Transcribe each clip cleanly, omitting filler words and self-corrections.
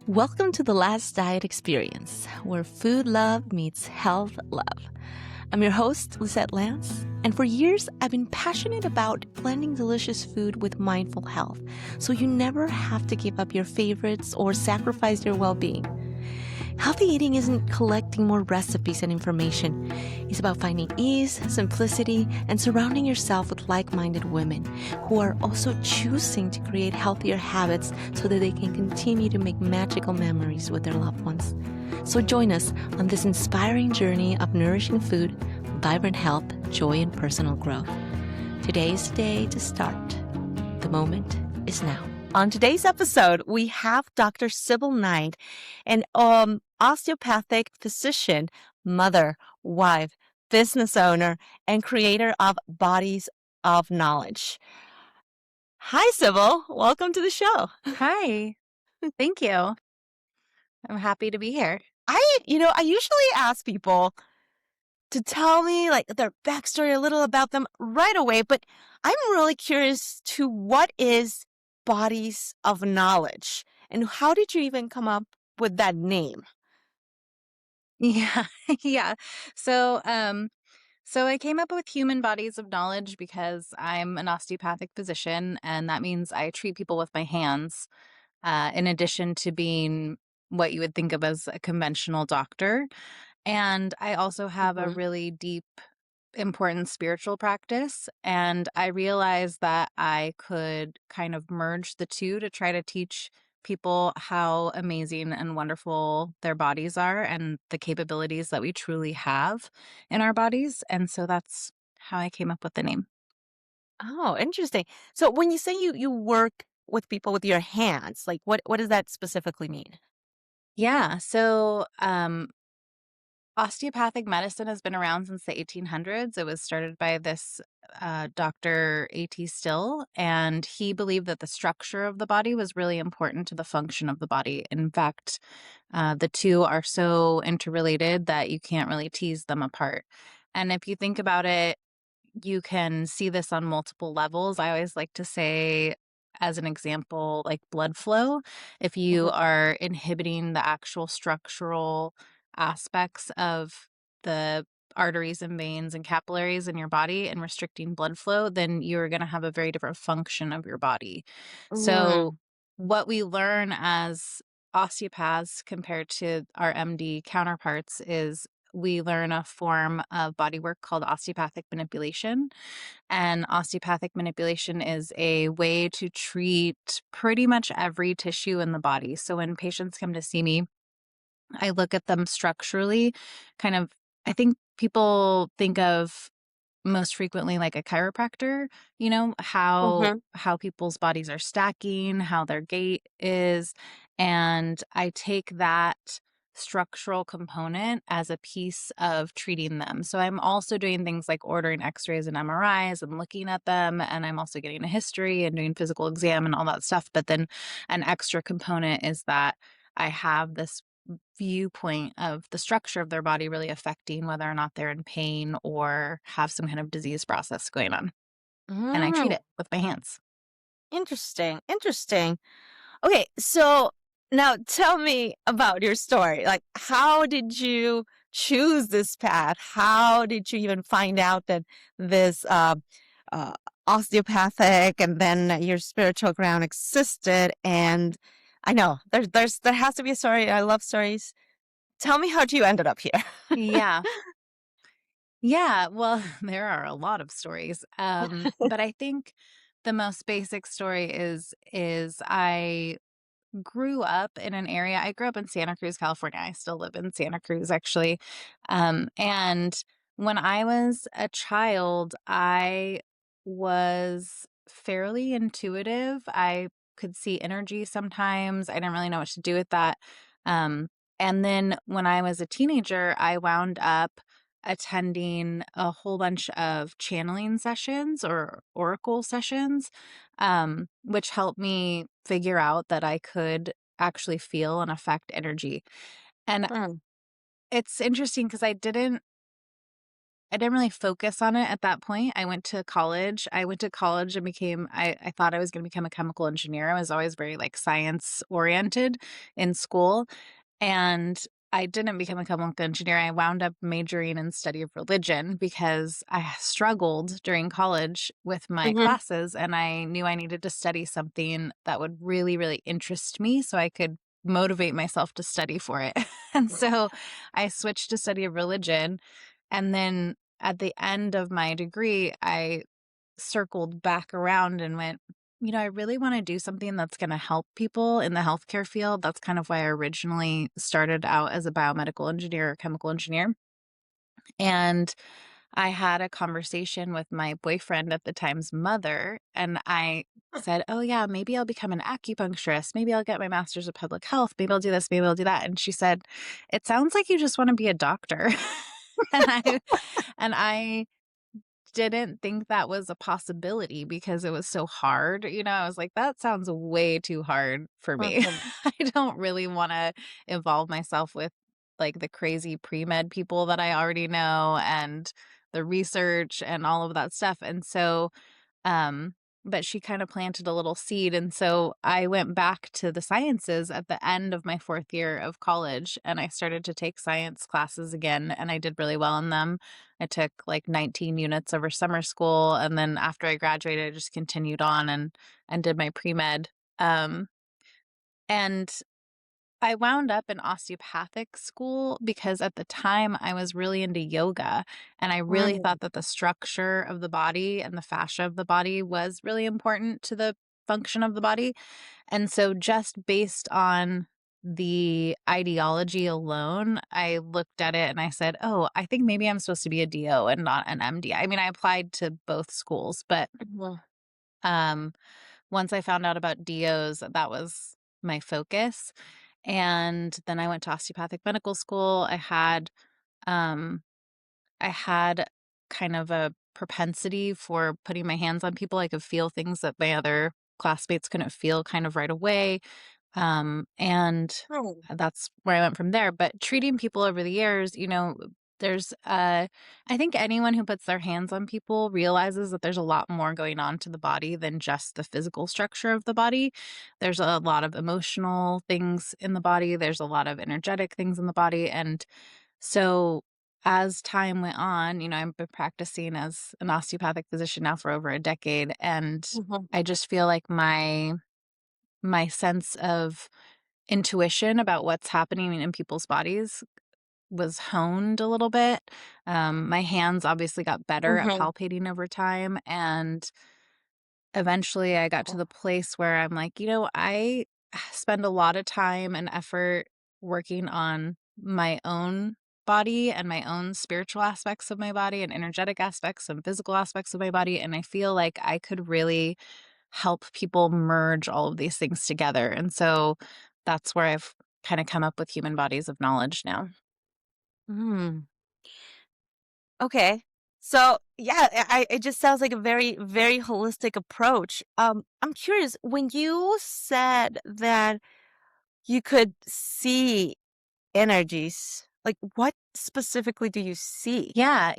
Welcome to the Last Diet Experience, where food love meets health love. I'm your host, Lisette Lance, and for years I've been passionate about blending delicious food with mindful health, so you never have to give up your favorites or sacrifice your well-being. Healthy eating isn't collecting more recipes and information. It's about finding ease, simplicity, and surrounding yourself with like-minded women who are also choosing to create healthier habits so that they can continue to make magical memories with their loved ones. So join us on this inspiring journey of nourishing food, vibrant health, joy, and personal growth. Today is the day to start. The moment is now. On today's episode, we have Dr. Sybil Knight, an osteopathic physician, mother, wife, business owner, and creator of Bodies of Knowledge. Hi, Sybil. Welcome to the show. Hi. Thank you. I'm happy to be here. I usually ask people to tell me like their backstory, a little about them right away, but I'm really curious to what is Bodies of Knowledge and how did you even come up with that name? Yeah. Yeah. So, so I came up with human bodies of knowledge because I'm an osteopathic physician, and that means I treat people with my hands, in addition to being what you would think of as a conventional doctor. And I also have a Mhm. really deep, important spiritual practice. And I realized that I could kind of merge the two to try to teach people how amazing and wonderful their bodies are and the capabilities that we truly have in our bodies. And so that's how I came up with the name. Oh, interesting. So when you say you work with people with your hands, like what does that specifically mean? Yeah. So, osteopathic medicine has been around since the 1800s. It was started by this Dr. A.T. Still, and he believed that the structure of the body was really important to the function of the body. In fact, the two are so interrelated that you can't really tease them apart. And if you think about it, you can see this on multiple levels. I always like to say, as an example, like blood flow, if you Mhm. are inhibiting the actual structural aspects of the arteries and veins and capillaries in your body and restricting blood flow, then you're going to have a very different function of your body. So, Mm. what we learn as osteopaths compared to our MD counterparts is we learn a form of body work called osteopathic manipulation. And osteopathic manipulation is a way to treat pretty much every tissue in the body. So when patients come to see me, I look at them structurally, kind of, I think people think of most frequently like a chiropractor, Mhm. how people's bodies are stacking, how their gait is, and I take that structural component as a piece of treating them. So I'm also doing things like ordering x-rays and MRIs and looking at them, and I'm also getting a history and doing physical exam and all that stuff. But then an extra component is that I have this viewpoint of the structure of their body really affecting whether or not they're in pain or have some kind of disease process going on. And I treat Mm. it with my hands. Interesting. Interesting. Okay, so now tell me about your story. Like, how did you choose this path? How did you even find out that this uh, osteopathic and then your spiritual ground existed? And I know there has to be a story. I love stories. Tell me how you ended up here. Yeah. Yeah. Well, there are a lot of stories. But I think the most basic story is I grew up in an area. I grew up in Santa Cruz, California. I still live in Santa Cruz, actually. And when I was a child, I was fairly intuitive. I could see energy sometimes. I didn't really know what to do with that. And then when I was a teenager, I wound up attending a whole bunch of channeling sessions or oracle sessions, which helped me figure out that I could actually feel and affect energy. And Mm. it's interesting because I didn't I didn't really focus on it at that point. I went to college. I went to college and I thought I was going to become a chemical engineer. I was always very like science oriented in school. And I didn't become a chemical engineer. I wound up majoring in study of religion because I struggled during college with my Mhm. classes, and I knew I needed to study something that would really, really interest me so I could motivate myself to study for it. And so I switched to study of religion. And then at the end of my degree, I circled back around and went, I really want to do something that's going to help people in the healthcare field. That's kind of why I originally started out as a biomedical engineer or chemical engineer. And I had a conversation with my boyfriend at the time's mother, and I said, "Oh, yeah, maybe I'll become an acupuncturist. Maybe I'll get my master's of public health. Maybe I'll do this. Maybe I'll do that." And she said, "It sounds like you just want to be a doctor." and I didn't think that was a possibility because it was so hard. I was like, that sounds way too hard for me. Mhm. I don't really want to involve myself with like the crazy pre-med people that I already know and the research and all of that stuff. And so um, but she kind of planted a little seed. And so I went back to the sciences at the end of my fourth year of college, and I started to take science classes again, and I did really well in them. I took like 19 units over summer school. And then after I graduated, I just continued on and did my pre-med. Um, and I wound up in osteopathic school because at the time I was really into yoga, and I really Mm. thought that the structure of the body and the fascia of the body was really important to the function of the body. And so just based on the ideology alone, I looked at it and I said, "Oh, I think maybe I'm supposed to be a DO and not an MD." I mean, I applied to both schools, but Mhm. um once I found out about DOs, that was my focus. And then I went to osteopathic medical school. Um I had kind of a propensity for putting my hands on people. I could feel things that my other classmates couldn't feel kind of right away. And Mm. that's where I went from there. But treating people over the years, there's I think anyone who puts their hands on people realizes that there's a lot more going on to the body than just the physical structure of the body. There's a lot of emotional things in the body, there's a lot of energetic things in the body. And so as time went on, I've been practicing as an osteopathic physician now for over a decade, and Mhm. I just feel like my sense of intuition about what's happening in people's bodies was honed a little bit. My hands obviously got better at Mhm. palpating over time, and eventually I got to the place where I'm like, I spend a lot of time and effort working on my own body and my own spiritual aspects of my body and energetic aspects and physical aspects of my body. And I feel like I could really help people merge all of these things together. And so that's where I've kind of come up with human bodies of knowledge now. Mm. Okay. So yeah, it just sounds like a very, very holistic approach. I'm curious, when you said that you could see energies, like what specifically do you see? Yeah,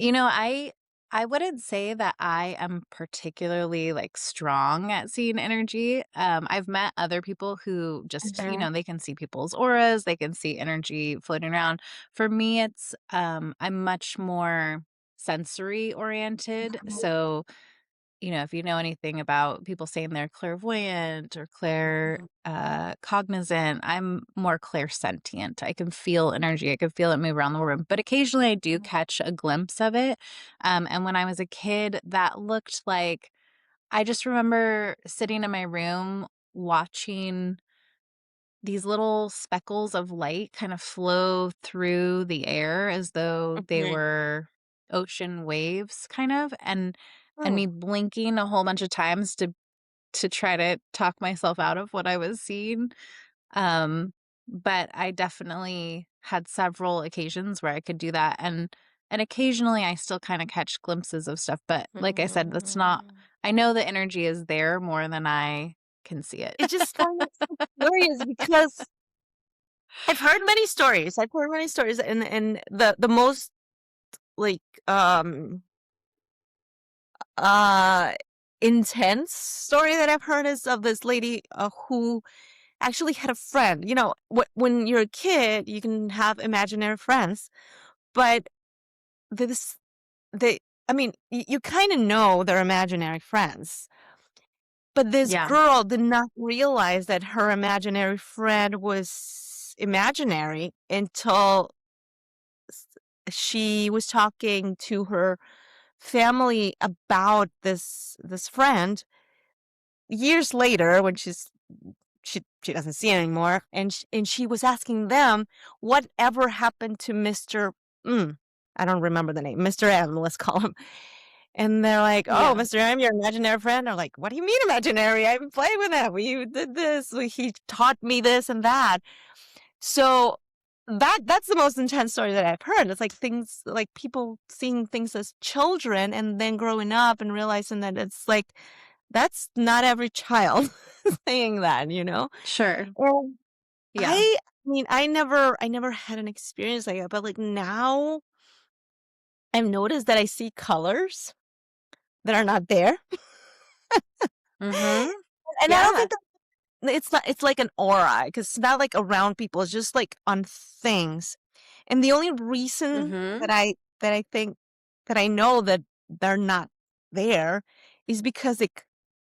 I wouldn't say that I am particularly like strong at seeing energy. I've met other people who just, Mhm. they can see people's auras, they can see energy floating around. For me, it's I'm much more sensory oriented. So if you know anything about people saying they're clairvoyant or cognizant, I'm more clairsentient. I can feel energy. I can feel it move around the room. But occasionally I do catch a glimpse of it. And when I was a kid, that looked like I just remember sitting in my room watching these little speckles of light kind of flow through the air as though they Mhm. were ocean waves kind of, and Oh. me blinking a whole bunch of times to try to talk myself out of what I was seeing. But I definitely had several occasions where I could do that, and occasionally I still kind of catch glimpses of stuff, but like I said, that's not Mm. I know the energy is there more than I can see it. It just sounds so curious because I've heard many stories. I've heard many stories, and the most like uh intense story that I've heard is of this lady who actually had a friend. When you're a kid, you can have imaginary friends, but this they I mean, you kind of know they're imaginary friends. But this Yeah. girl did not realize that her imaginary friend was imaginary until s- she was talking to her family about this friend years later when she doesn't see it anymore, and she was asking them whatever happened to Mr. Mm, I don't remember the name, Mr. M, let's call him. And they're like, "Oh, Yeah. Mr. M, your imaginary friend?" I'm like, "What do you mean imaginary? I've been playing with him. We did this. He taught me this and that." So that's the most intense story that I've heard. It's like things like people seeing things as children and then growing up and realizing that it's like that's not every child saying that. Sure. And Yeah. I mean, I never had an experience like that, but like now I've noticed that I see colors that are not there. Mhm. And I don't Yeah. think it's like an aura, because it's not like around people, it's just like on things. And the only reason Mhm. that I think that I know that they're not there is because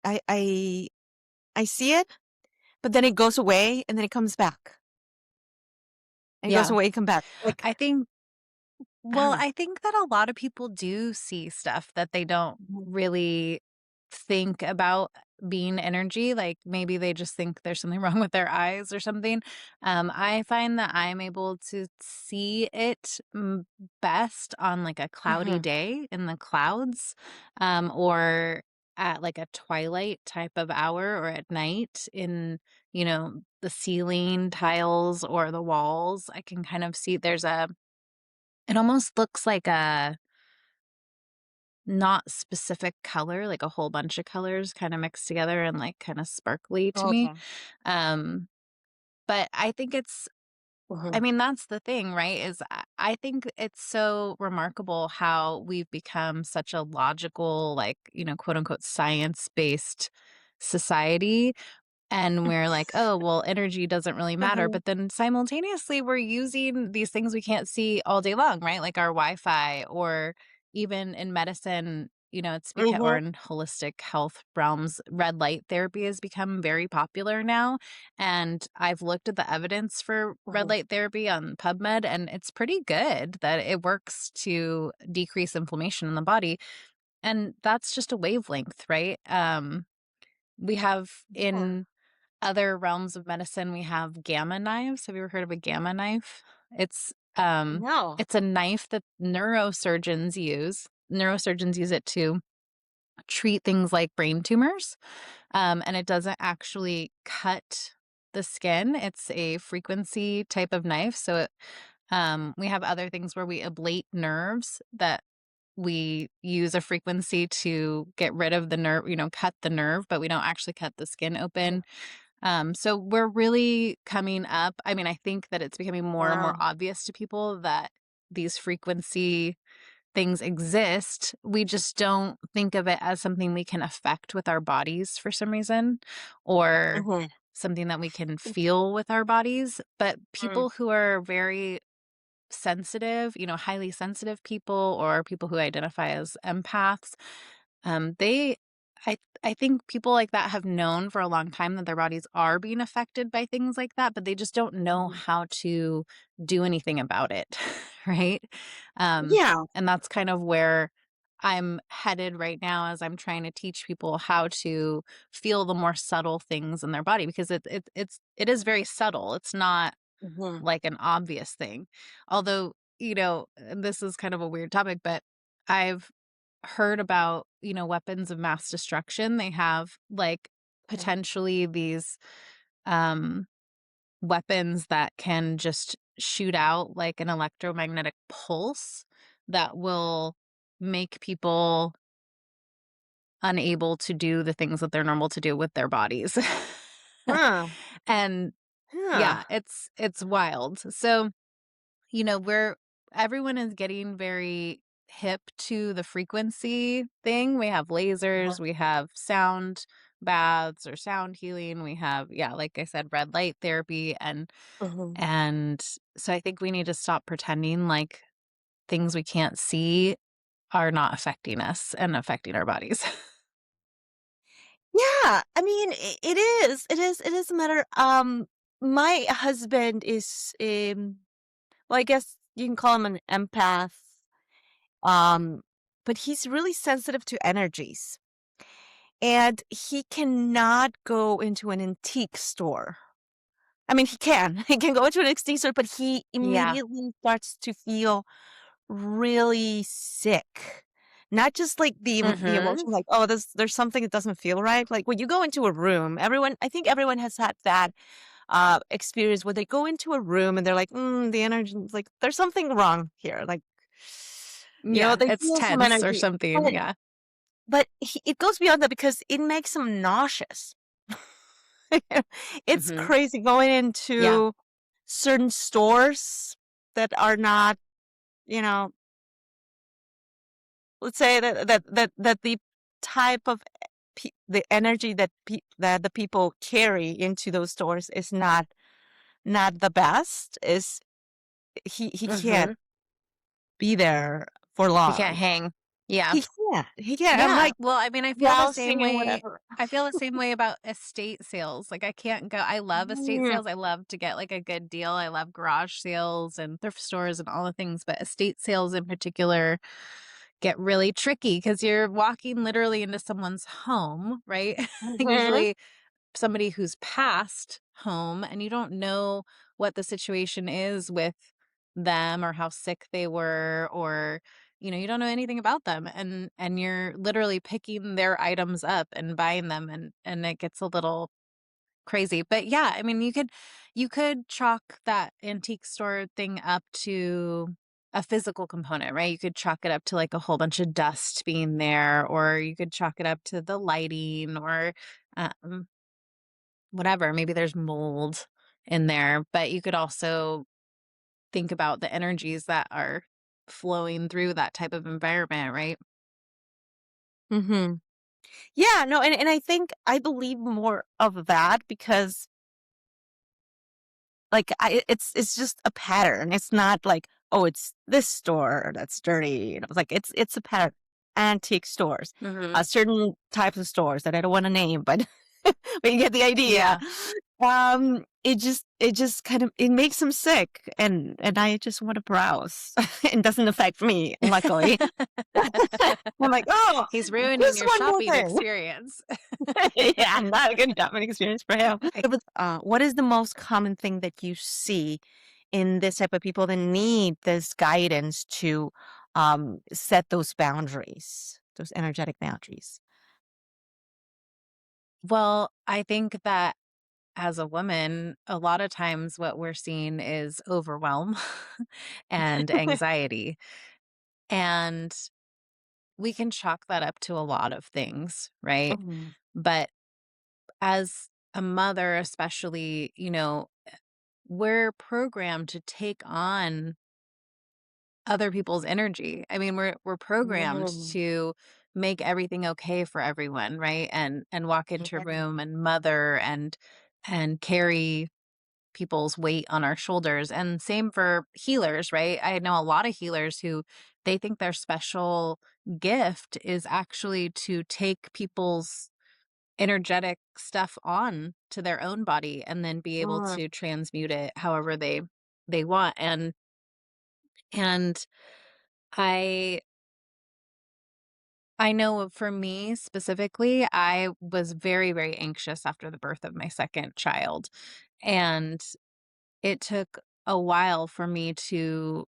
I I I see it, but then it goes away and then it comes back. And it goes Yeah. away, come back. Like, I think I don't Well, know. I think that a lot of people do see stuff that they don't Mhm. really think about being energy. Like maybe they just think there's something wrong with their eyes or something. I find that I'm able to see it best on like a cloudy Mhm. day in the clouds, or at like a twilight type of hour or at night in, the ceiling tiles or the walls. I can kind of see it almost looks like a not specific color, like a whole bunch of colors kinda mixed together and, like, kinda sparkly to me. Okay. Um, but I think I Mhm. mean, that's the thing, right? Is I think it's so remarkable how we've become such a logical, like, quote, unquote, "science-based" society, and we're like, "Oh, well, energy doesn't really matter," Mhm. but then simultaneously, we're using these things we can't see all day long, right? Like our Wi-Fi or even in medicine, it's become or Mhm. in holistic health realms, red light therapy has become very popular now, and I've looked at the evidence for red Mhm. light therapy on PubMed, and it's pretty good that it works to decrease inflammation in the body, and that's just a wavelength, right? We have Yeah. in other realms of medicine, we have gamma knives. Have you ever heard of a gamma knife? It's um No. it's a knife that neurosurgeons use. Neurosurgeons use it to treat things like brain tumors. And it doesn't actually cut the skin. It's a frequency type of knife. We have other things where we ablate nerves that we use a frequency to get rid of the nerve, cut the nerve, but we don't actually cut the skin Mhm. open. So we're really coming up. I mean, I think that it's becoming more and more Wow. obvious to people that these frequency things exist. We just don't think of it as something we can affect with our bodies for some reason or Mhm. something that we can feel with our bodies. But Mm. people who are very sensitive, highly sensitive people or people who identify as empaths, they I think people like that have known for a long time that their bodies are being affected by things like that, but they just don't know Mhm. how to do anything about it, right? Um, Yeah. and that's kind of where I'm headed right now as I'm trying to teach people how to feel the more subtle things in their body because it is very subtle. It's not Mhm. like an obvious thing. Although, and this is kind of a weird topic, but I've heard about, weapons of mass destruction. They have like Mhm. potentially these um weapons that can just shoot out like an electromagnetic pulse that will make people unable to do the things that they're normal to do with their bodies. Huh. And Yeah. yeah, it's wild. So, we're everyone is getting very hip to the frequency thing. We have lasers, we have sound baths or sound healing, we have, yeah, like I said, red light therapy, Mhm. and so I think we need to stop pretending like things we can't see are not affecting us and affecting our bodies. Yeah, I mean, it is a matter. My husband is, well, I guess you can call him an empath. Um, but he's really sensitive to energies, and he cannot go into an antique store. I mean, he can. He can go into an antique store, but he Yeah. immediately starts to feel really sick. Not just like the Mhm. emotion, like, oh, there's something that doesn't feel right. Like when you go into a room, I think everyone has had that experience where they go into a room and they're like, the energy, like there's something wrong here. Like, Yeah, they it's feel some tense or energy, something, yeah. but it goes beyond that because it makes him nauseous. It's Mhm. crazy going Yeah. into certain stores that are not, you know, let's say that the type of the energy that the people carry into those stores is not the best. Is he can't Mhm. be there for He can't long. hang. Yeah. He can't. I'm Yeah. like Well, I mean, browsing and whatever. I feel the same way about estate sales. Like I can't go I love estate Mm, sales. I love to get like a good deal. I love garage sales and thrift stores and all the things, but estate sales in particular get really tricky because you're walking literally into someone's home, right? mhm, Usually somebody who's passed home and you don't know what the situation is with them or how sick they were or you don't know anything about them and you're literally picking their items up and buying them and it gets a little crazy. But yeah, I mean you could chalk that antique store thing up to a physical component, right? You could chalk it up to like a whole bunch of dust being there or you could chalk it up to the lighting or um whatever, maybe there's mold in there, but you could also think about the energies that are flowing through that type of environment, right? mhm. Yeah, no, and I believe more of that because like it's just a pattern. It's not like, oh, it's this store that's dirty. It's like it's a pattern. Antique stores, Mhm. certain types of stores that I don't want to name, but but you get the idea. Yeah. It just kind of it makes them sick, and I just want to browse. It doesn't affect me, luckily. I'm like, oh, He's ruining just your one more shopping thing. experience. Yeah, not a good shopping experience for him. What is the most common thing that you see in this type of people that need this guidance to set those boundaries, those energetic boundaries? Well, I think that as a woman, a lot of times what we're seeing is overwhelm and anxiety. And we can chalk that up to a lot of things, right? Mhm. But as a mother, especially, we're programmed to take on other people's energy. I mean, we're programmed Mhm. to make everything okay for everyone, right? And walk into a Yeah. room and mother and carry people's weight on our shoulders. And same for healers, right? I know a lot of healers who they think their special gift is actually to take people's energetic stuff on to their own body and then be able Mm. to transmute it however they want. And I I know for me specifically, I was very, very anxious after the birth of my second child. And it took a while for me to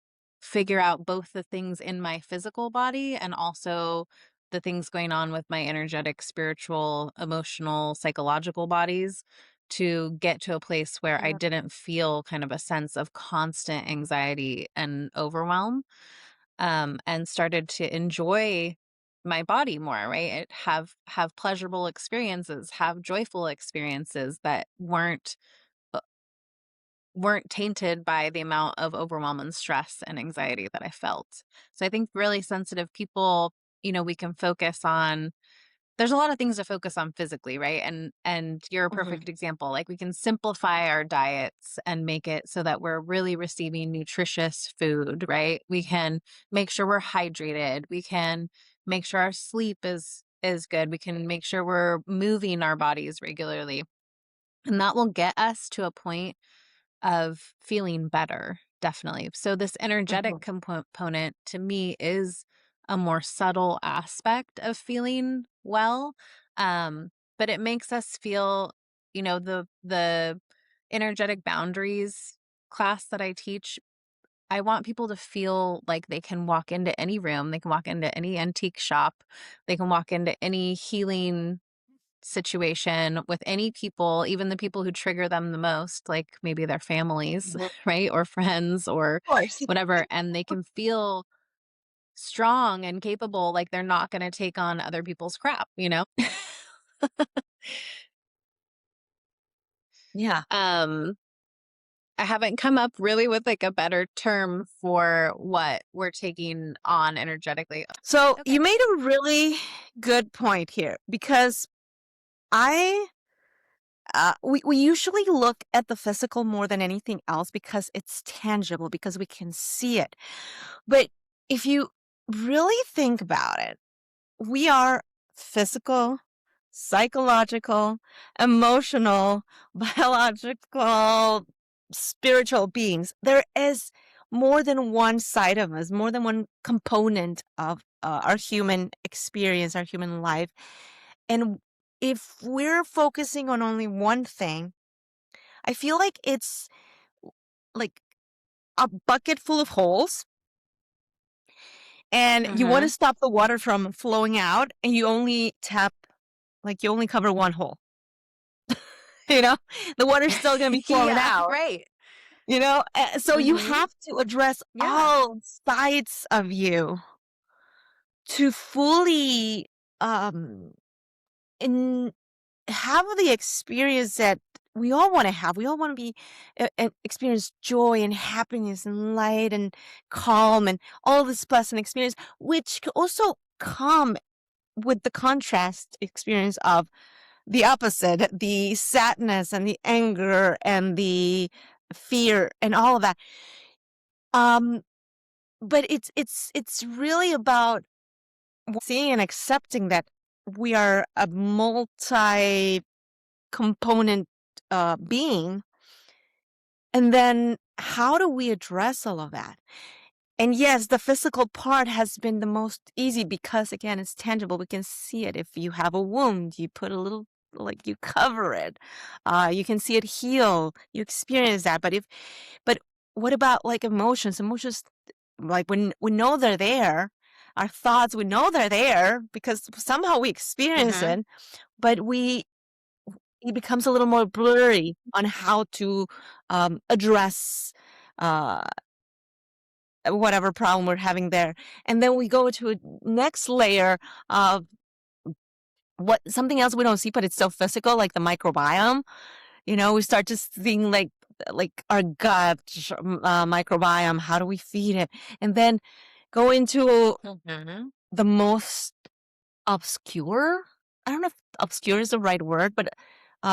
figure out both the things in my physical body and also the things going on with my energetic, spiritual, emotional, psychological bodies to get to a place where I Mm. didn't feel kind of a sense of constant anxiety and overwhelm, and started to enjoy my body more, right? Have pleasurable experiences, have joyful experiences that weren't weren't tainted by the amount of overwhelm and stress and anxiety that I felt. So I think really sensitive people, we can focus on, there's a lot of things to focus on physically, right? And you're a Mhm. perfect example. Like, we can simplify our diets and make it so that we're really receiving nutritious food, right? We can make sure we're hydrated. We can make sure our sleep is good. We can make sure we're moving our bodies regularly. And that will get us to a point of feeling better, definitely. So this energetic Mhm. component to me is a more subtle aspect of feeling well. Um, but it makes us feel, the energetic boundaries class that I teach, I want people to feel like they can walk into any room, they can walk into any antique shop, they can walk into any healing situation with any people, even the people who trigger them the most, like maybe their families, Mhm. right? Or friends or Of course. whatever. And they can feel strong and capable, like they're not going to take on other people's crap? Yeah. um, I haven't come up really with like a better term for what we're taking on energetically. So Okay. you made a really good point here because I we usually look at the physical more than anything else because it's tangible, because we can see it. But if you really think about it, we are physical, psychological, emotional, biological, spiritual beings. There is more than one side of us, more than one component of our human experience, our human life. And if we're focusing on only one thing, I feel like it's like a bucket full of holes, and you want to Mm-hmm. stop the water from flowing out, and you only tap, like you only cover one hole. You know, the water's still going to be flowing Yeah, out, right. so you Mm-hmm. have to address Yeah. all sides of you to fully um in have the experience that we all want to have. We all want to be experience joy and happiness and light and calm and all this pleasant experience, which could also come with the contrast experience of the opposite, the sadness and the anger and the fear and all of that. Um, but it's really about seeing and accepting that we are a multi component being, and then how do we address all of that? And yes, the physical part has been the most easy because again, it's tangible. We can see it. If you have a wound, you put a little, like you cover it. You can see it heal. You experience that. But what about like emotions? Emotions, like when we know they're there, our thoughts, we know they're there because somehow we experience Mm-hmm. it, but it becomes a little more blurry on how to address uh, whatever problem we're having there. And then we go to a next layer of what something else we don't see, but it's so physical, like the microbiome. We start to seeing like our gut microbiome. How do we feed it? And then go into Mm-hmm. the most obscure. I don't know if obscure is the right word, but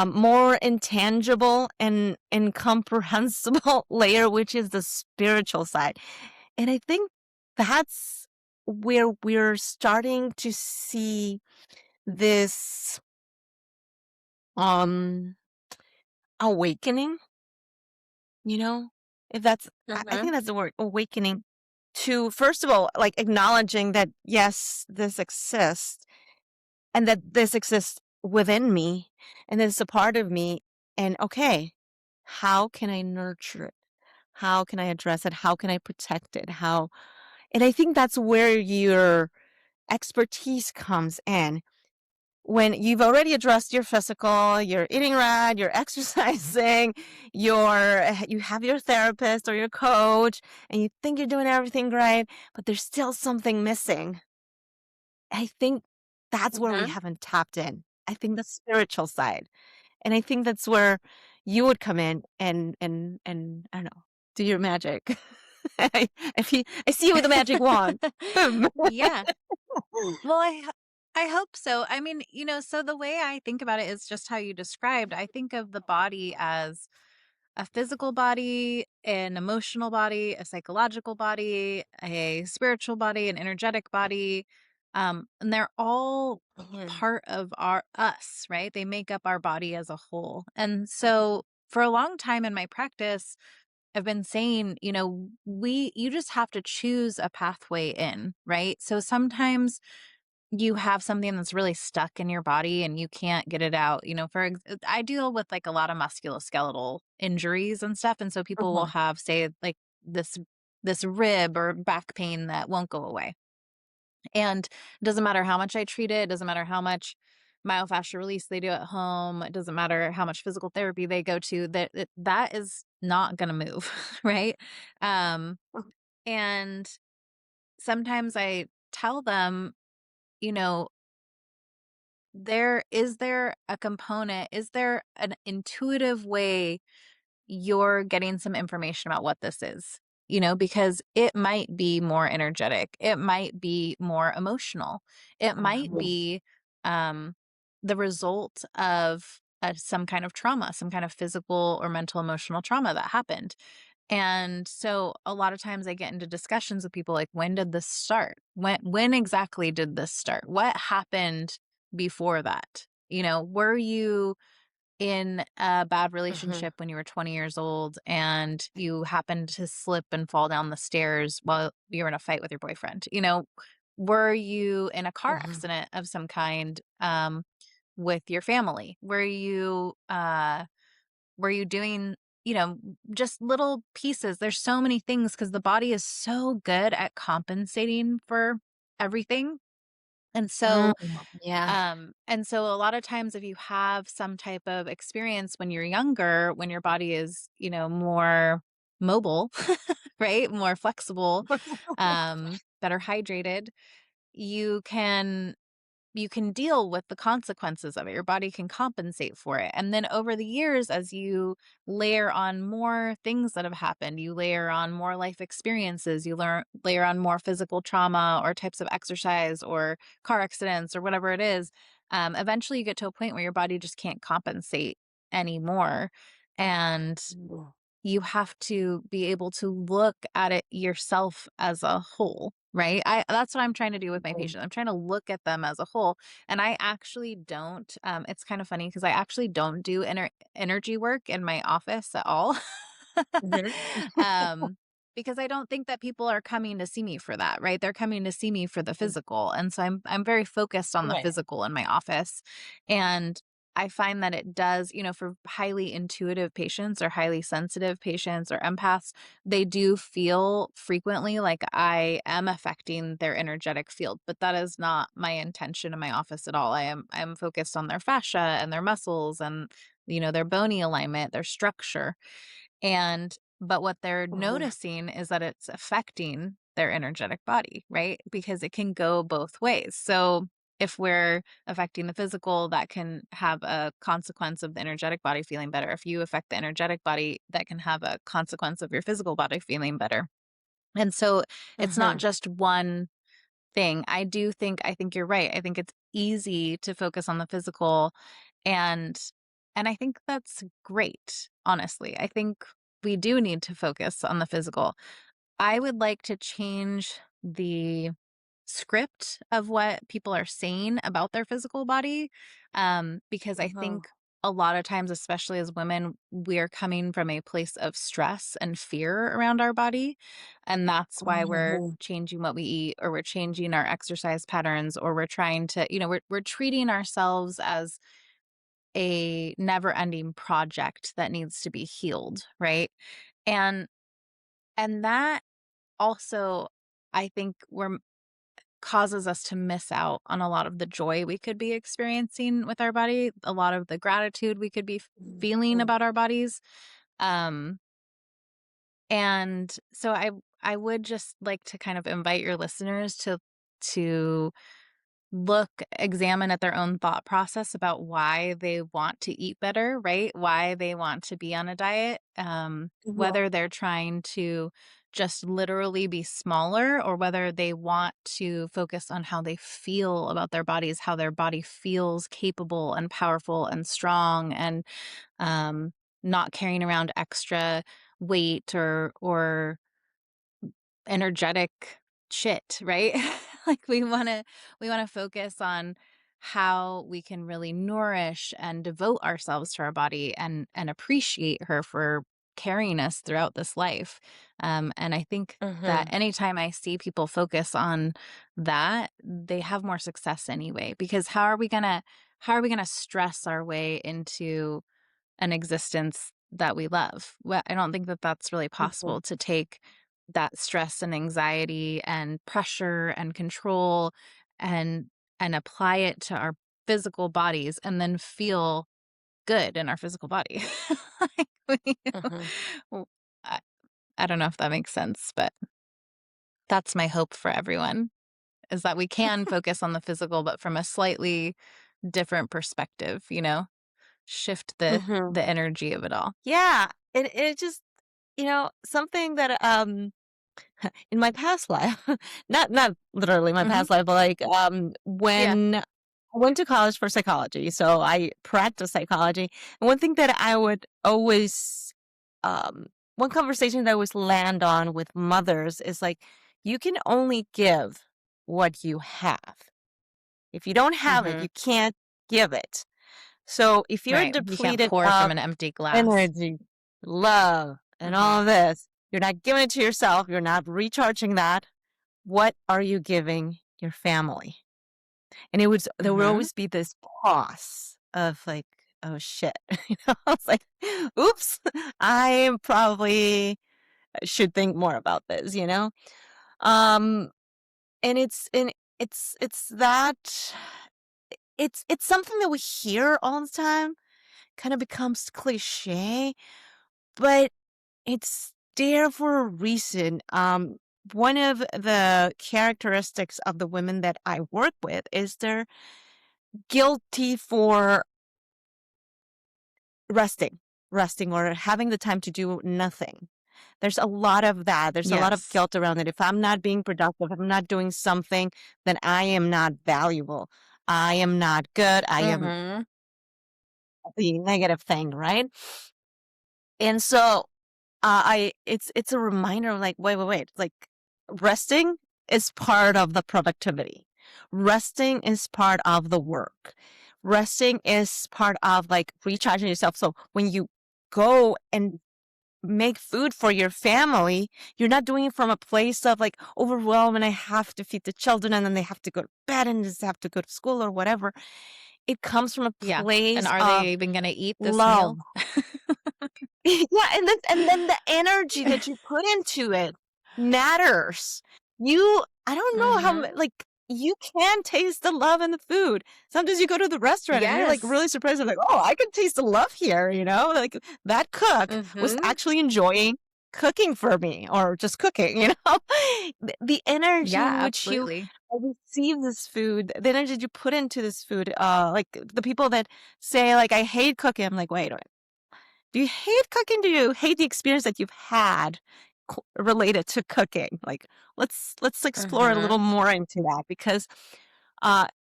more intangible and incomprehensible layer, which is the spiritual side. And I think that's where we're starting to see this um awakening, you know? If that's I Mm-hmm. think that's the word, awakening, to first of all, like acknowledging that yes, this exists and that this exists within me and that it's a part of me. And okay, how can I nurture it? How can I address it? How can I protect it? And I think that's where your expertise comes in. When you've already addressed your physical, you're eating right, you're exercising, you have your therapist or your coach, and you think you're doing everything right, but there's still something missing. I think that's where we Mm-hmm. haven't tapped in. I think the spiritual side. And I think that's where you would come in and I don't know, do your magic. I see you with a magic wand. Boom. Yeah. Well, I hope so. I mean, so the way I think about it is just how you described. I think of the body as a physical body, an emotional body, a psychological body, a spiritual body, an energetic body. And they're all Mhm, part of our us, right? They make up our body as a whole. And so for a long time in my practice, I've been saying, you just have to choose a pathway in, right? So sometimes you have something that's really stuck in your body and you can't get it out. I deal with like a lot of musculoskeletal injuries and stuff. And so people will mhm, have, say, like this rib or back pain that won't go away. And it doesn't matter how much I treat it, doesn't matter how much myofascial release they do at home, it doesn't matter how much physical therapy they go to, that is not gonna move, right? Um, and sometimes I tell them, you know, there a component, is there an intuitive way you're getting some information about what this is? Because it might be more energetic, it might be more emotional, it might mhm, be um, the result of some kind of trauma, some kind of physical or mental emotional trauma that happened. And so a lot of times I get into discussions with people like, when did this start? When exactly did this start? What happened before that? Were you in a bad mhm, relationship when you were 20 years old and you happened to slip and fall down the stairs while you were in a fight with your boyfriend? Were you in a car mhm, accident of some kind with your family? Were you doing, just little pieces? There's so many things because the body is so good at compensating for everything. And mm, so yeah. a lot of times if you have some type of experience when you're younger, when your body is, more mobile, right? More flexible, better hydrated, you can you can deal with the consequences of it. Your body can compensate for it. And then over the years, as you layer on more things that have happened, you layer on more life experiences, layer on more physical trauma or types of exercise or car accidents or whatever it is. Eventually, you get to a point where your body just can't compensate anymore. And Mm, you have to be able to look at it yourself as a whole, right? That's what I'm trying to do with my mhm, patients. I'm trying to look at them as a whole. And I actually don't, it's kind of funny because I actually don't do energy work in my office at all. mhm, um, because I don't think that people are coming to see me for that, right? They're coming to see me for the mhm. physical. And so I'm very focused on the Right. physical in my office. And I find that it does, for highly intuitive patients or highly sensitive patients or empaths, they do feel frequently like I am affecting their energetic field, but that is not my intention in my office at all. I'm focused on their fascia and their muscles and their bony alignment, their structure. But what they're Mhm, noticing is that it's affecting their energetic body, right? Because it can go both ways. So if we're affecting the physical, that can have a consequence of the energetic body feeling better. If you affect the energetic body, that can have a consequence of your physical body feeling better. And so it's not mhm, just one thing. I think you're right. I think it's easy to focus on the physical and I think that's great, honestly. I think we do need to focus on the physical. I would like to change the script of what people are saying about their physical body, because I mhm, think a lot of times, especially as women, we're coming from a place of stress and fear around our body. And that's why we're mhm, changing what we eat, or we're changing our exercise patterns, or we're trying to, we're treating ourselves as a never ending project that needs to be healed. Right. And, and that also, I think we're causes us to miss out on a lot of the joy we could be experiencing with our body, a lot of the gratitude we could be feeling mhm, about our bodies. Um, and so I would just like to kind of invite your listeners to examine at their own thought process about why they want to eat better, right? Why they want to be on a diet, Mhm. whether they're trying to just literally be smaller or whether they want to focus on how they feel about their bodies, how their body feels capable and powerful and strong and um, not carrying around extra weight or energetic shit, right? Like we want to focus on how we can really nourish and devote ourselves to our body and appreciate her for carrying us throughout this life. And I think that Mhm. anytime I see people focus on that, they have more success anyway. Because how are we gonna stress our way into an existence that we love? Well, I don't think that that's really Mhm. possible to take that stress and anxiety and pressure and control and and apply it to our physical bodies and then feel good in our physical body. Like, Mhm. w- I, I don't know if that makes sense, but that's my hope for everyone is that we can focus on the physical, but from a slightly different perspective, shift the Mhm. the energy of it all. Yeah, it just something that in my past life, not literally my Hmm. past life, but like Yeah. when I went to college for psychology, so I practiced psychology. And one thing that I would always one conversation that I always land on with mothers is like you can only give what you have. If you don't have it, Hmm. you can't give it. So if you're Right. You can't depleted pour from of an empty glass. energy, love, and Hmm. all of this, you're not giving it to yourself, you're not recharging that. What are you giving your family? And there would Hmm. always be this pause of like, oh shit. I was like, oops, I am probably should think more about this. Um, and it's that it's something that we hear all the time, kind of becomes cliche, but it's there for a reason. One of the characteristics of the women that I work with is they're guilty for resting, resting or having the time to do nothing. There's a lot of that. There's a lot of Yes. guilt around it. If I'm not being productive, if I'm not doing something, then I am not valuable. I am not good. I am Hmm. the negative thing, right? And so it's a reminder of like, wait. Like resting is part of the productivity. Resting is part of the work. Resting is part of like recharging yourself. So when you go and make food for your family, you're not doing it from a place of like overwhelm and I have to feed the children and then they have to go to bed and just have to go to school or whatever. It comes from a Yeah. And place are of they even going to eat this love. meal? Yeah, and then the energy that you put into it matters. I don't know Hmm. like, you can taste the love in the food. Sometimes you go to the restaurant and you're, like, Yes. really surprised, you're like, "Oh, I can taste the love here," like, that cook was Hmm. actually enjoying cooking for me or just cooking. The energy Yeah, in which you absolutely. receive this food, the energy that you put into this food, like, the people that say, like, "I hate cooking," I'm like, "Wait. Do you hate cooking? Do you hate the experience that you've had related to cooking? Like, let's explore a little Hmm. more into that because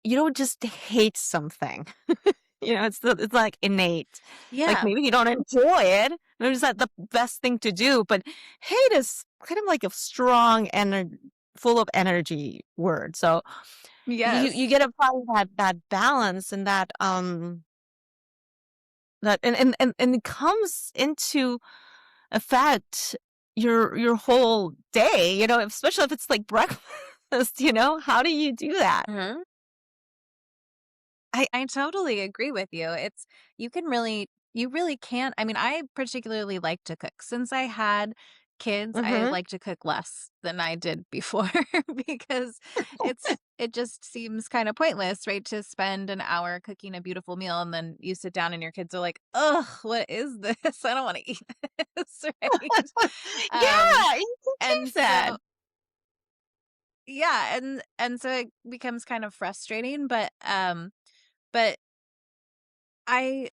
you don't just hate something. It's like innate. Like Yeah. maybe you don't enjoy it. Maybe it's not the best thing to do, but hate is kind of like a strong and full of energy word. So you Yes. get to find that balance and that and it comes into affect your whole day, especially if it's like breakfast. How do you do that? Hmm. I I totally agree with you. You really can't. I mean, I particularly like to cook. Since I had kids, I Mhm. like to cook less than I did before because it just seems kind of pointless, right? To spend an hour cooking a beautiful meal and then you sit down and your kids are like, "Ugh, what is this? I don't want to eat this," right? Um, Yeah, you can and change that. so yeah, and so it becomes kind of frustrating, but I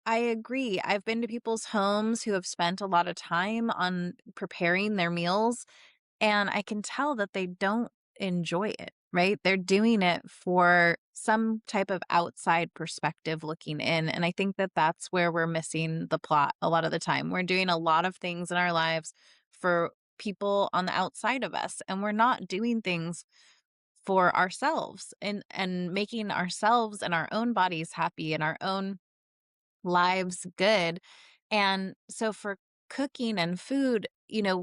I agree. I've been to people's homes who have spent a lot of time on preparing their meals, and I can tell that they don't enjoy it, right? They're doing it for some type of outside perspective looking in. And I think that that's where we're missing the plot a lot of the time. We're doing a lot of things in our lives for people on the outside of us, and we're not doing things for ourselves and making ourselves and our own bodies happy and our own lives good. And so for cooking and food,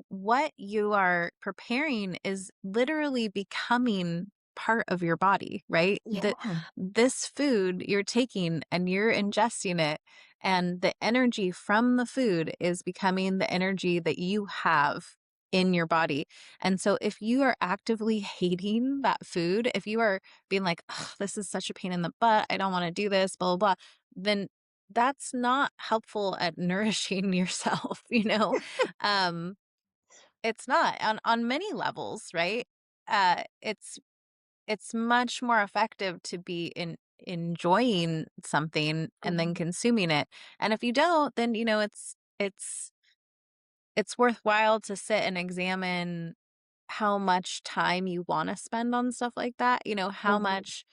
what you are preparing is literally becoming part of your body, right? That Yeah. this food you're taking and you're ingesting it, and the energy from the food is becoming the energy that you have in your body. And so if you are actively hating that food, if you are being like, "Ugh, this is such a pain in the butt, I don't want to do this, blah, blah, blah," then that's not helpful at nourishing yourself, you know? Um, it's not on many levels, right? It's much more effective to be enjoying something and then Mhm. consuming it. And if you don't, then it's worthwhile to sit and examine how much time you want to spend on stuff like that, how Mhm. much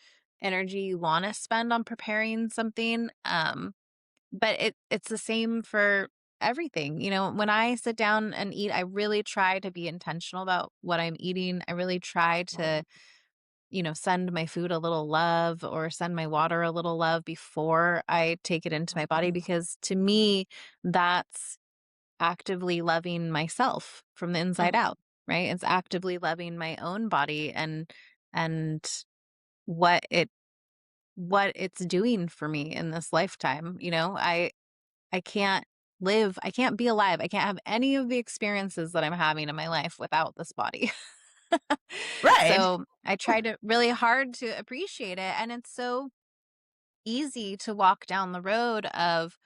energy you want to spend on preparing something. But it's the same for everything. When I sit down and eat, I really try to be intentional about what I'm eating. I really try to, send my food a little love or send my water a little love before I take it into my body, Mhm. because to me, that's actively loving myself from the inside Mhm. out, right? It's actively loving my own body and what it's doing for me in this lifetime. I can't I can't be alive. I can't have any of the experiences that I'm having in my life without this body. Right. So I try to really hard to appreciate it. And it's so easy to walk down the road of,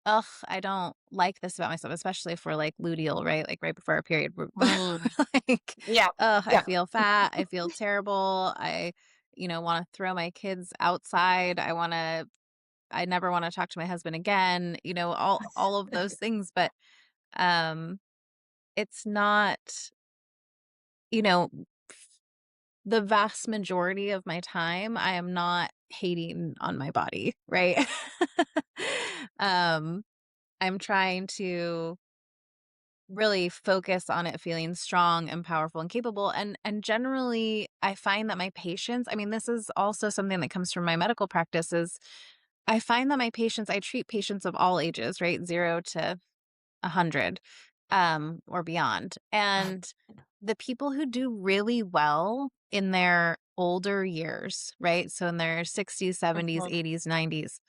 ugh, I don't like this about myself, especially if we're like luteal, right? Like right before our period. We're Mm. like, Yeah. ugh, I Yeah. feel fat. I feel terrible. Want to throw my kids outside. I never want to talk to my husband again, all of those things. But um it's not, you know, f- the vast majority of my time I am not hating on my body, right? um I'm trying to really focus on it feeling strong and powerful and capable, and generally I find that my patients, I mean, this is also something that comes from my medical practice, is I find that I treat patients of all ages, right? 0 to 100, or beyond. And the people who do really well in their older years, right? So in their 60s, 70s, Mhm. 80s, 90s,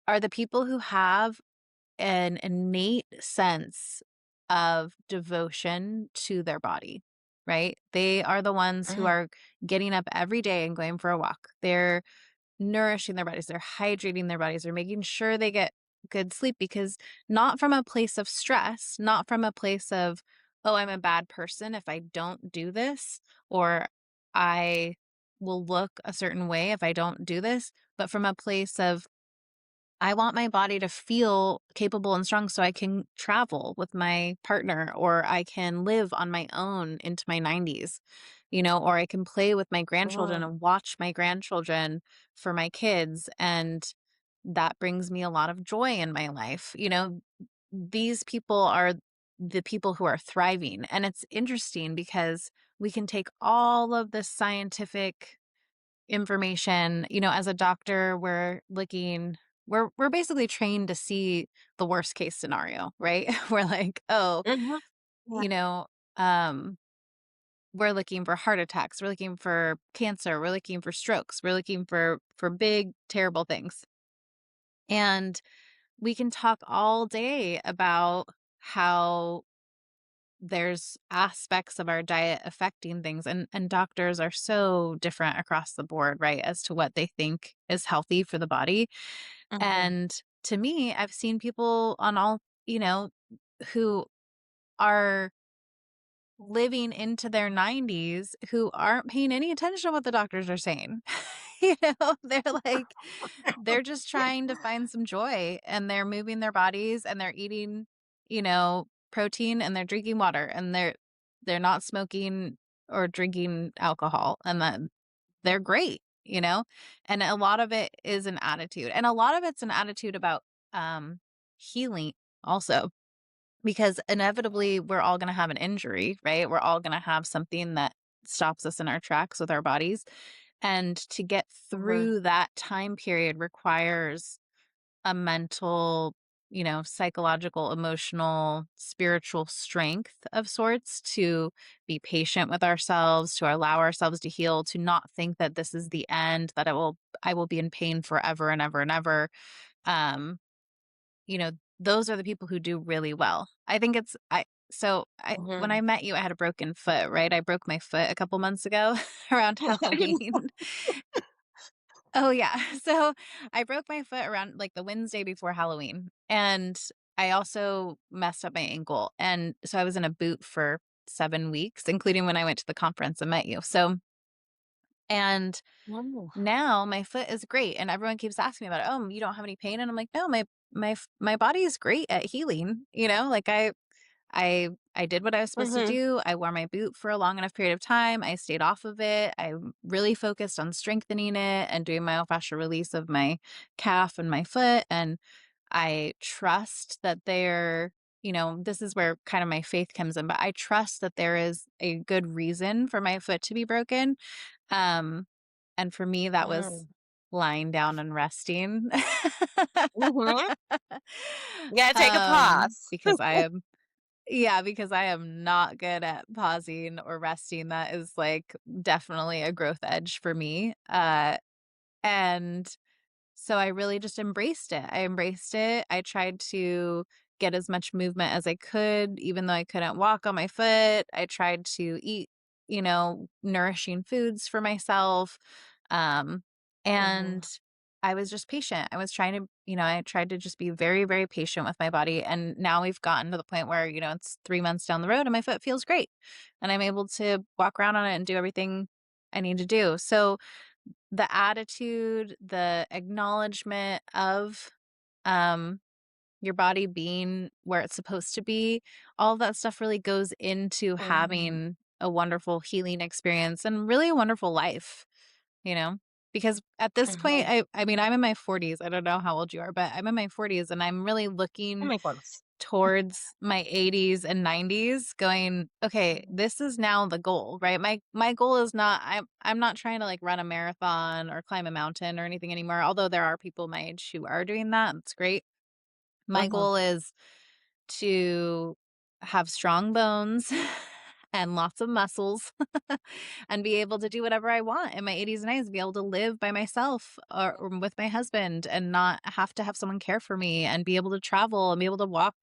are the people who have an innate sense of devotion to their body, right? They are the ones who Mhm. are getting up every day and going for a walk. They're nourishing their bodies, they're hydrating their bodies, they're making sure they get good sleep, because not from a place of stress, not from a place of, oh, I'm a bad person if I don't do this, or I will look a certain way if I don't do this, but from a place of, I want my body to feel capable and strong so I can travel with my partner, or I can live on my own into my 90s, or I can play with my grandchildren Mhm. and watch my grandchildren for my kids. And that brings me a lot of joy in my life. These people are the people who are thriving. And it's interesting because we can take all of this scientific information. As a doctor, we're basically trained to see the worst case scenario, right? We're like, oh, Mhm. Yeah. you know, um, we're looking for heart attacks, we're looking for cancer, we're looking for strokes, we're looking for big, terrible things. And we can talk all day about how there's aspects of our diet affecting things, and doctors are so different across the board, right, as to what they think is healthy for the body. Mhm. And to me, I've seen people on all, who are living into their 90s who aren't paying any attention to what the doctors are saying. They're like, they're just trying to find some joy, and they're moving their bodies, and they're eating, protein, and they're drinking water, and they're not smoking or drinking alcohol, and then they're great, And a lot of it is an attitude. And a lot of it's an attitude about healing also, because inevitably we're all going to have an injury, right? We're all going to have something that stops us in our tracks with our bodies. And to get Mhm. through that time period requires a mental, psychological, emotional, spiritual strength of sorts to be patient with ourselves, to allow ourselves to heal, to not think that this is the end, that I will be in pain forever and ever and ever. Um, those are the people who do really well. I think when I Mhm. met you, I had a broken foot, right? I broke my foot a couple months ago around Halloween. Oh, yeah. So I broke my foot around like the Wednesday before Halloween. And I also messed up my ankle. And so I was in a boot for 7 weeks, including when I went to the conference and met you. And Oh. now my foot is great. And everyone keeps asking me about it. Oh, you don't have any pain? And I'm like, no, my body is great at healing. Like I did what I was supposed to Mhm. do. I wore my boot for a long enough period of time. I stayed off of it. I really focused on strengthening it and doing myofascial release of my calf and my foot. And I trust that this is where kind of my faith comes in, but I trust that there is a good reason for my foot to be broken. Um, and for me, that was Mm. lying down and resting. Mhm. Yeah, take a pause. Because I am yeah, because I am not good at pausing or resting. That is like definitely a growth edge for me. And so I really just embraced it. I embraced it. I tried to get as much movement as I could, even though I couldn't walk on my foot. I tried to eat, nourishing foods for myself. Um, Mhm. and I was just patient. I was trying to, I tried to just be very, very patient with my body. And now we've gotten to the point where, it's 3 months down the road and my foot feels great. And I'm able to walk around on it and do everything I need to do. So, the attitude, the acknowledgement of, um, your body being where it's supposed to be, all of that stuff really goes into Mhm. having a wonderful healing experience and really a wonderful life, you know? Because at this point, Mhm. I mean, I'm in my 40s. I don't know how old you are, but I'm in my 40s and I'm really Oh looking my goodness. towards my 80s and 90s going, okay, this is now the goal, right? My goal is not I'm not trying to like run a marathon or climb a mountain or anything anymore, although there are people my age who are doing that. It's great. My Mhm. goal is to have strong bones and lots of muscles and be able to do whatever I want in my 80s and 90s, be able to live by myself or with my husband and not have to have someone care for me and be able to travel and be able to walk,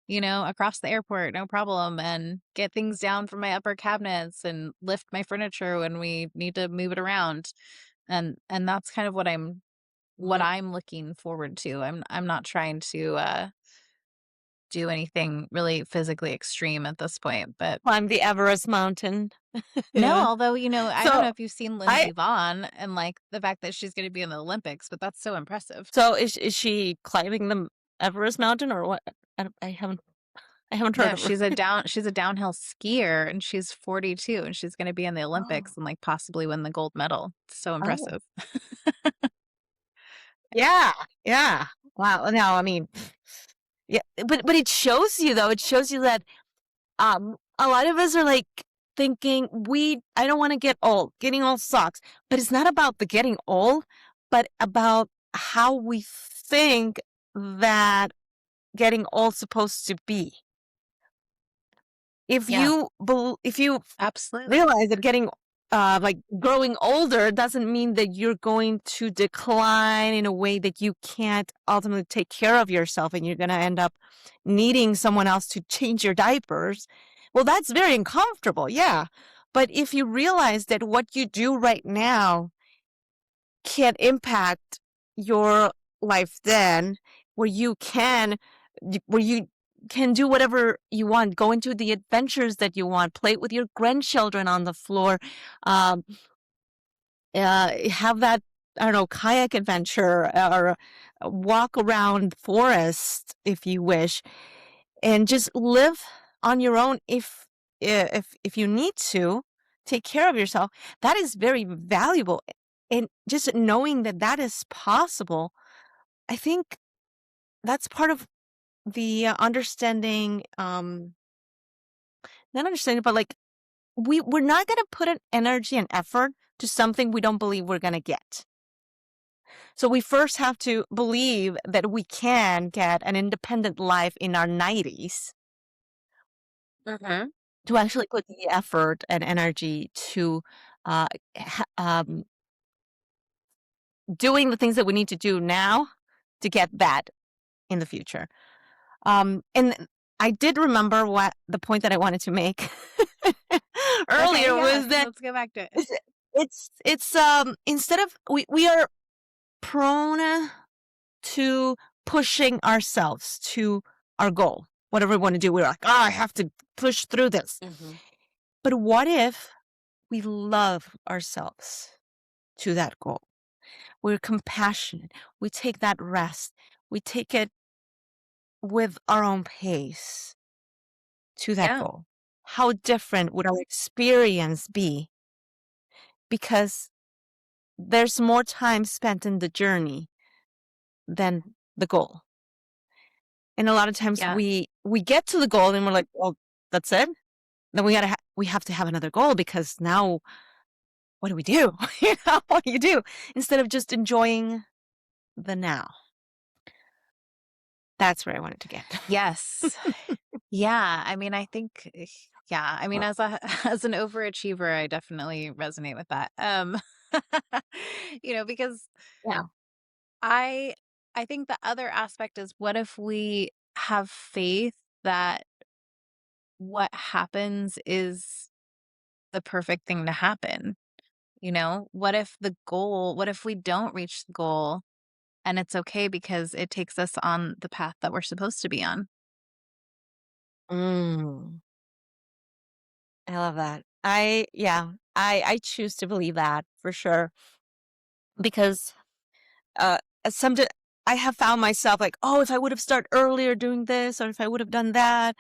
across the airport, no problem, and get things down from my upper cabinets and lift my furniture when we need to move it around. And that's kind of what Mhm. I'm looking forward to. I'm not trying to do anything really physically extreme at this point, but Climb the Everest mountain. no, Yeah. although, I don't So know if you've seen I Lindsey Vonn and, like, the fact that she's gonna be in the Olympics, but that's so impressive. so is she climbing the Everest mountain or what? I haven't heard No, of her. she's a downhill skier, and she's 42, and she's gonna be in the Oh. Olympics and, like, possibly win the gold medal. So Oh. impressive. Yeah. Yeah. Wow. No, I mean, yeah, but it shows you though. It shows you that a lot of us are like thinking I don't want to get old. Getting old sucks. But it's not about the getting old, but about how we think that getting old supposed to be. Yeah, If you absolutely. realize that getting like growing older doesn't mean that you're going to decline in a way that you can't ultimately take care of yourself and you're going to end up needing someone else to change your diapers. Well, that's very uncomfortable. Yeah. But if you realize that what you do right now can impact your life then, where you can, where you can do whatever you want, go into the adventures that you want, play with your grandchildren on the floor, um, have that, I don't know, kayak adventure or walk around forest if you wish, and just live on your own if you need to take care of yourself. That is very valuable. And just knowing that that is possible, I think that's part of the understanding, not understanding, but like we're not going to put an energy and effort to something we don't believe we're going to get. So we first have to believe that we can get an independent life in our 90s Mhm. to actually put the effort and energy to uh, ha- um, doing the things that we need to do now to get that in the future. And I did remember what the point that I wanted to make Okay, earlier yeah, was that let's go back to it. it's instead of we are prone to pushing ourselves to our goal. Whatever we want to do, we're like, oh, I have to push through this. Mhm. But what if we love ourselves to that goal? We're compassionate. We take that rest. We take it with our own pace to that Yeah, goal. How different would our experience be? Because there's more time spent in the journey than the goal. And a lot of times yeah. we get to the goal and we're like, well, that's it. Then we have to have another goal because now what do we do? What do you do instead of just enjoying the now? That's where I wanted to get. Yes. Yeah, I mean, I think yeah, I mean, as a as an overachiever, I definitely resonate with that. Because Yeah. I I think the other aspect is what if we have faith that what happens is the perfect thing to happen? What if we don't reach the goal and it's okay because it takes us on the path that we're supposed to be on? Mm, I love that. Yeah, I choose to believe that for sure because uh some I have found myself like, oh, if I would have started earlier doing this or if I would have done that,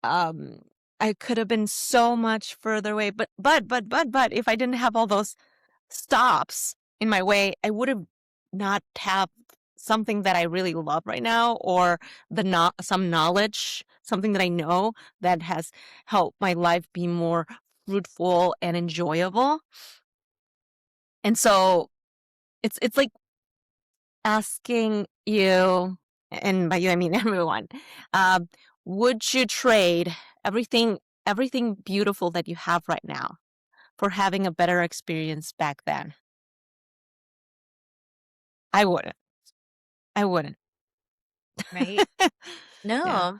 um I could have been so much further away. But if I didn't have all those stops in my way, I would have not have something that I really love right now or some knowledge, something that I know that has helped my life be more fruitful and enjoyable. And so it's like asking you, and by you I mean everyone, um, would you trade everything everything beautiful that you have right now for having a better experience back then? I wouldn't. I wouldn't. Right? Yeah. No.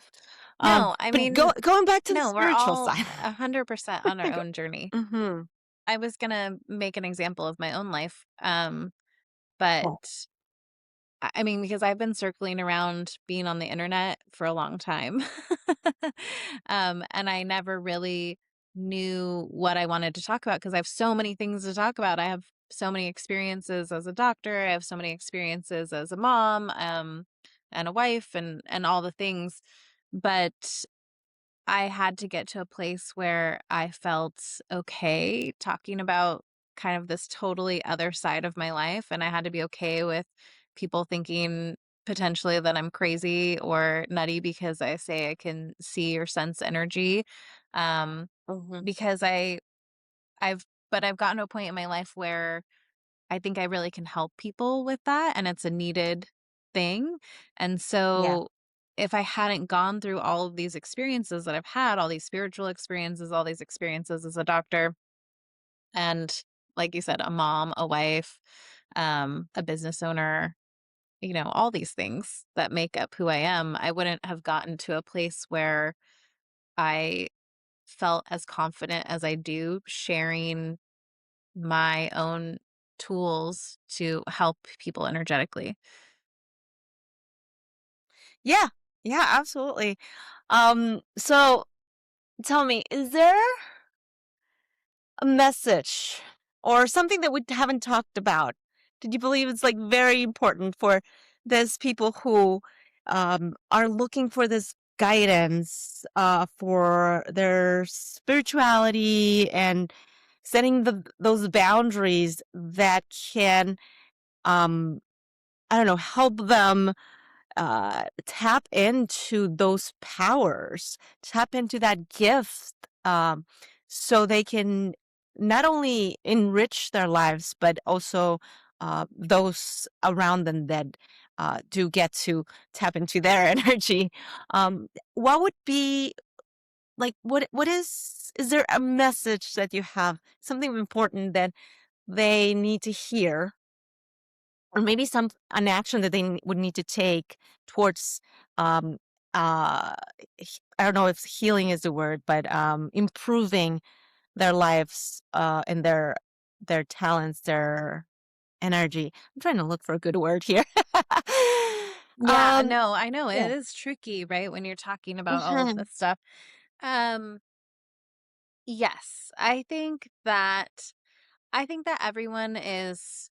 No, I But mean, going back to the no, we're spiritual all side. 100% on our own journey. Mhm. I was gonna make an example of my own life, but Cool. I mean, because I've been circling around being on the internet for a long time. And I never really knew what I wanted to talk about because I have so many things to talk about. I have so many experiences as a doctor, I have so many experiences as a mom, and a wife and all the things. But I had to get to a place where I felt okay talking about kind of this totally other side of my life, and I had to be okay with people thinking potentially that I'm crazy or nutty because I say I can see or sense energy. Um, Mhm. because I've but I've gotten to a point in my life where I think I really can help people with that, and it's a needed thing. And Yeah. so if I hadn't gone through all of these experiences that I've had, all these spiritual experiences, all these experiences as a doctor, and like you said, a mom, a wife, a business owner, all these things that make up who I am, I wouldn't have gotten to a place where I felt as confident as I do sharing my own tools to help people energetically. Yeah. Yeah, absolutely. So tell me, is there a message or something that we haven't talked about? Did you believe it's like very important for those people who are looking for this guidance for their spirituality and setting those boundaries that can, um, I don't know, help them tap into those powers, tap into that gift, um, so they can not only enrich their lives, but also those around them that do get to tap into their energy. What would be like? What is there a message that you have, something important that they need to hear, or maybe an action that they would need to take towards um uh I don't know if healing is the word, but improving their lives and their talents, their energy. I'm trying to look for a good word here. Yeah, um no, I know it yeah. is tricky, right? When you're talking about all of Mhm. this stuff. Um, yes, I think that everyone is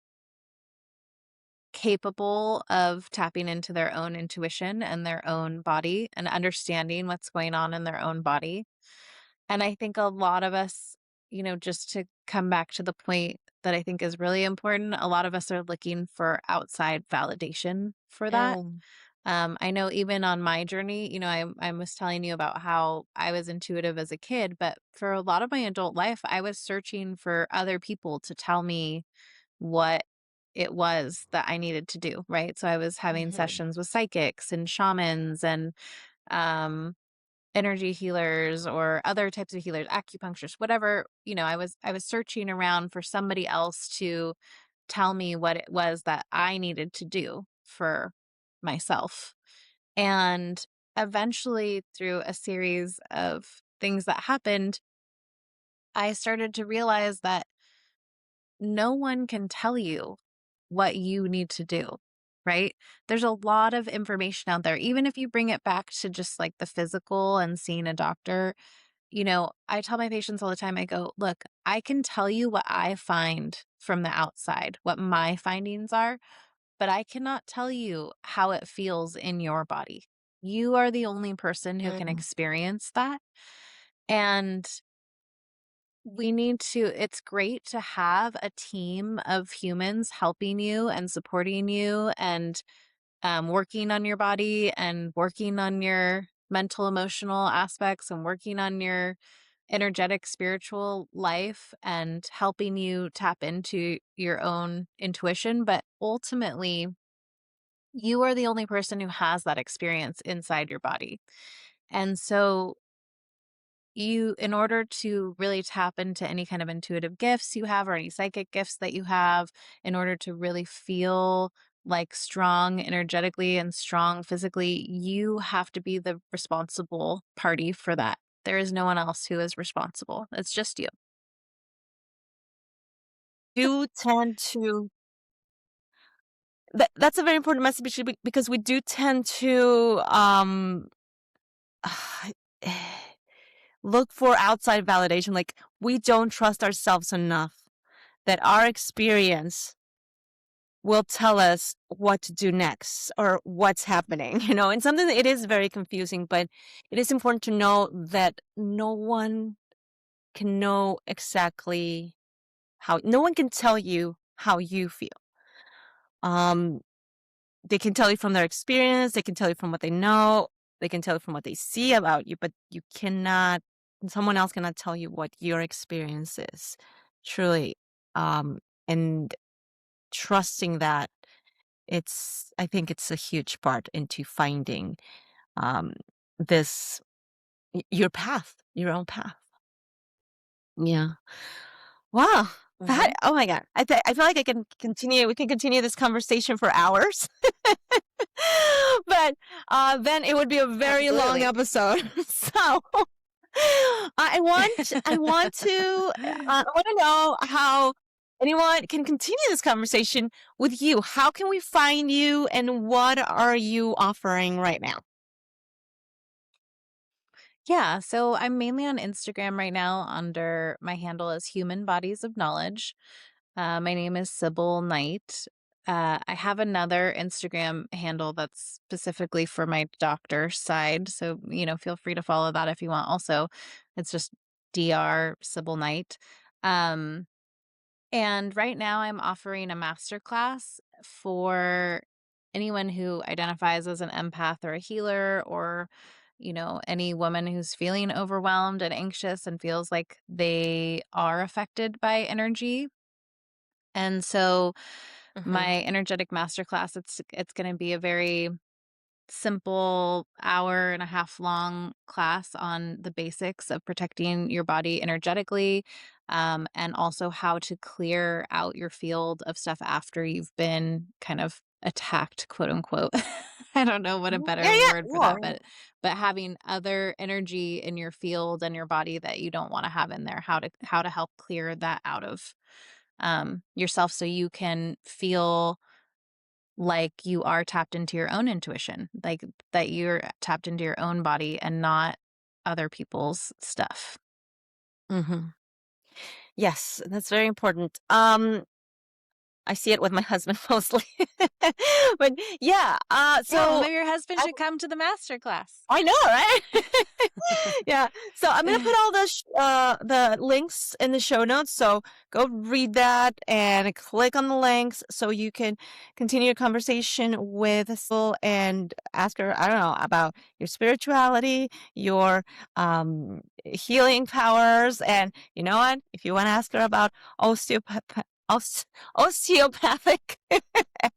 capable of tapping into their own intuition and their own body and understanding what's going on in their own body. And I think a lot of us, just to come back to the point that I think is really important, a lot of us are looking for outside validation for that. Oh. I know even on my journey, I was telling you about how I was intuitive as a kid, but for a lot of my adult life, I was searching for other people to tell me what it was that I needed to do, right? So I was having Mhm. sessions with psychics and shamans and um energy healers or other types of healers, acupuncturists, whatever, I was searching around for somebody else to tell me what it was that I needed to do for myself. And eventually through a series of things that happened, I started to realize that no one can tell you what you need to do, right? There's a lot of information out there. Even if you bring it back to just like the physical and seeing a doctor, I tell my patients all the time, I go, look, I can tell you what I find from the outside, what my findings are, but I cannot tell you how it feels in your body. You are the only person who can Mm. experience that. And it's great to have a team of humans helping you and supporting you and working on your body and working on your mental, emotional aspects and working on your energetic, spiritual life and helping you tap into your own intuition. But ultimately, you are the only person who has that experience inside your body. And so, in order to really tap into any kind of intuitive gifts you have or any psychic gifts that you have, in order to really feel like strong energetically and strong physically, you have to be the responsible party for that. There is no one else who is responsible. It's just you. Do tend to that's a very important message because we do tend to look for outside validation. Like, we don't trust ourselves enough that our experience will tell us what to do next or what's happening, and something that it is very confusing, but it is important to know that no one can know exactly no one can tell you how you feel. Um, they can tell you from their experience, they can tell you from what they know, they can tell you from what they see about you, but someone else cannot tell you what your experience is, truly. And trusting that, I think it's a huge part into finding um, this, your path, your own path. Yeah. Wow. Hmm. Oh my God. I feel like we can continue this conversation for hours. But then it would be a very long Absolutely. episode. So I want to know how anyone can continue this conversation with you. How can we find you, and what are you offering right now? Yeah, so I'm mainly on Instagram right now under my handle is Human Bodies of Knowledge. My name is Sybil Knight. I have another Instagram handle that's specifically for my doctor side. So, feel free to follow that if you want. Also, it's just Dr. Sybil Knight. Um, and right now I'm offering a masterclass for anyone who identifies as an empath or a healer or, any woman who's feeling overwhelmed and anxious and feels like they are affected by energy. And so Mm-hmm. my energetic masterclass, it's going to be a very simple hour and a half long class on the basics of protecting your body energetically, and also how to clear out your field of stuff after you've been kind of attacked, quote unquote. I don't know what a Yeah, better yeah, word for yeah, that, but having other energy in your field and your body that you don't want to have in there, how to help clear that out of yourself so you can feel like you are tapped into your own intuition, like that you're tapped into your own body and not other people's stuff. Mm-hmm. Yes, that's very important. I see it with my husband mostly. But yeah, Yeah, well, so maybe your husband I should come to the master class. I know, right? Yeah. So I'm gonna put all the links in the show notes. So go read that and click on the links so you can continue a conversation with Sybil and ask her, I don't know, about your spirituality, your healing powers, and you know what? If you want to ask her about osteopathic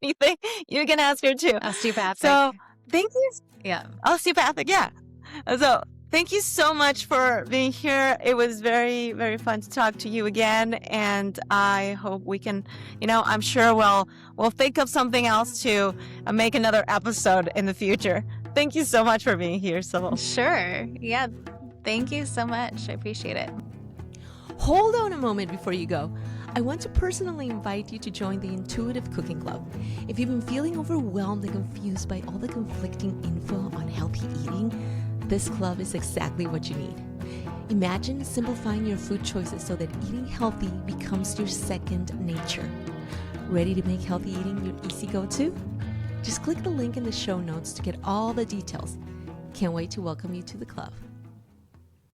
anything, you can ask her too. So Osteopathic. thank you. Yeah. Osteopathic, yeah. So thank you so much for being here. It was very, very fun to talk to you again, and I hope we can, I'm sure we'll think of something else to make another episode in the future. Thank you so much for being here, Sybil. Sure. Yeah. Thank you so much. I appreciate it. Hold on a moment before you go. I want to personally invite you to join the Intuitive Cooking Club. If you've been feeling overwhelmed and confused by all the conflicting info on healthy eating, this club is exactly what you need. Imagine simplifying your food choices so that eating healthy becomes your second nature. Ready to make healthy eating your easy go-to? Just click the link in the show notes to get all the details. Can't wait to welcome you to the club.